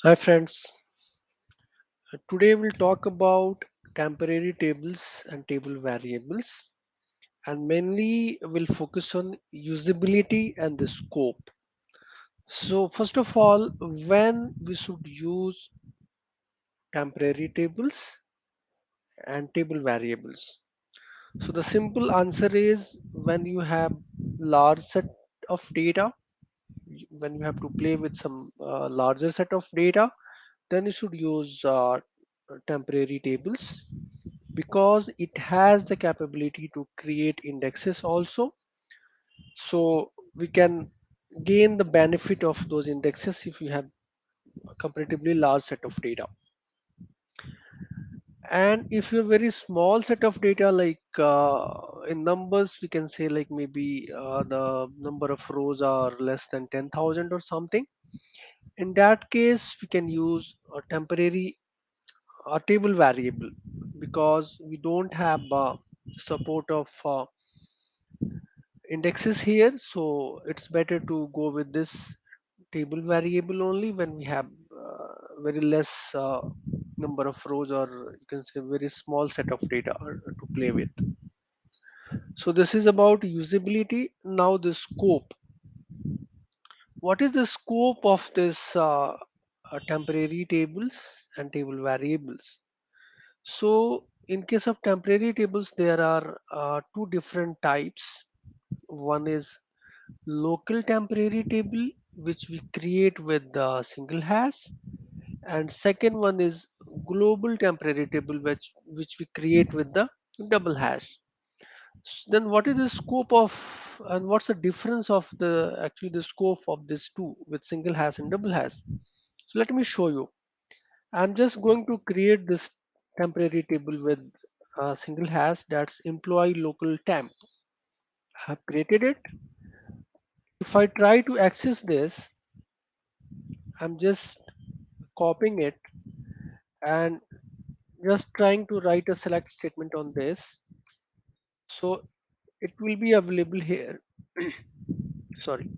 Hi friends, today we'll talk about temporary tables and table variables and mainly we'll focus on usability and the scope. So first of all, when we should use temporary tables and table variables. So the simple answer is when you have large set of data, when you have to play with some larger set of data, then you should use temporary tables because it has the capability to create indexes also, so we can gain the benefit of those indexes if you have a comparatively large set of data. And if you have very small set of data, like in numbers we can say, like maybe the number of rows are less than 10,000 or something, in that case we can use a temporary table variable because we don't have support of indexes here, so it's better to go with this table variable only when we have very less number of rows, or you can say very small set of data to play with. So this is about usability. Now the scope. What is the scope of this temporary tables and table variables? So in case of temporary tables, there are two different types. One is local temporary table, which we create with the single hash, and second one is global temporary table, which we create with the double hash. Then what is the scope of, and what's the difference of the actually the scope of these two with single hash and double hash? So let me show you. I'm just going to create this temporary table with a single hash, that's employee local temp. I have created it. If I try to access this, I'm just copying it and just trying to write a select statement on this. So it will be available here. Sorry.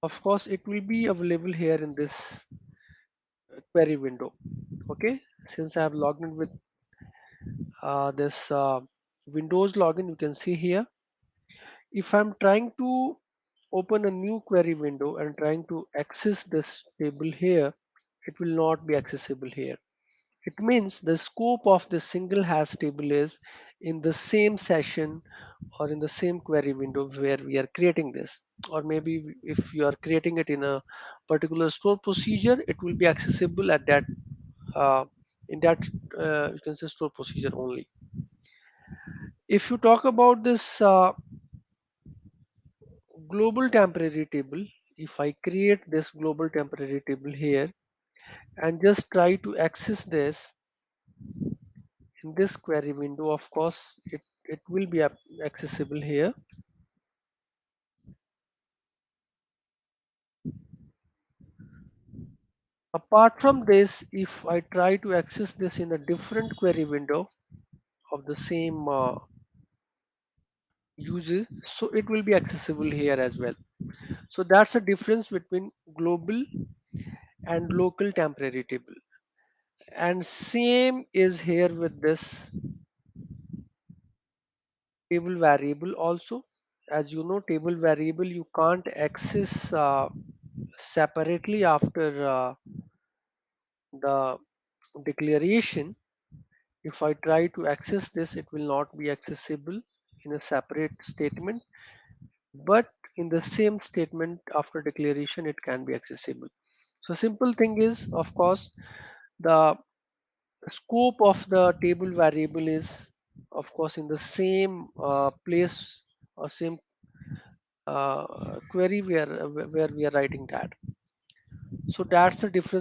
Of course, it will be available here in this query window. Okay. Since I have logged in with this Windows login, you can see here. If I'm trying to open a new query window and trying to access this table here, it will not be accessible here. It means the scope of the single hash table is in the same session or in the same query window where we are creating this. Or maybe if you are creating it in a particular store procedure, it will be accessible at that uh, in that you can say store procedure only. If you talk about this global temporary table, if I create this global temporary table here and just try to access this in this query window, of course it will be accessible here. Apart from this, if I try to access this in a different query window of the same uses, so it will be accessible here as well. So that's a difference between global and local temporary table. And same is here with this table variable also. As you know, table variable you can't access separately after the declaration. If I try to access this, it will not be accessible in a separate statement, but in the same statement after declaration, it can be accessible. So simple thing is, of course, the scope of the table variable is, of course, in the same place or same query where we are writing that. So that's the difference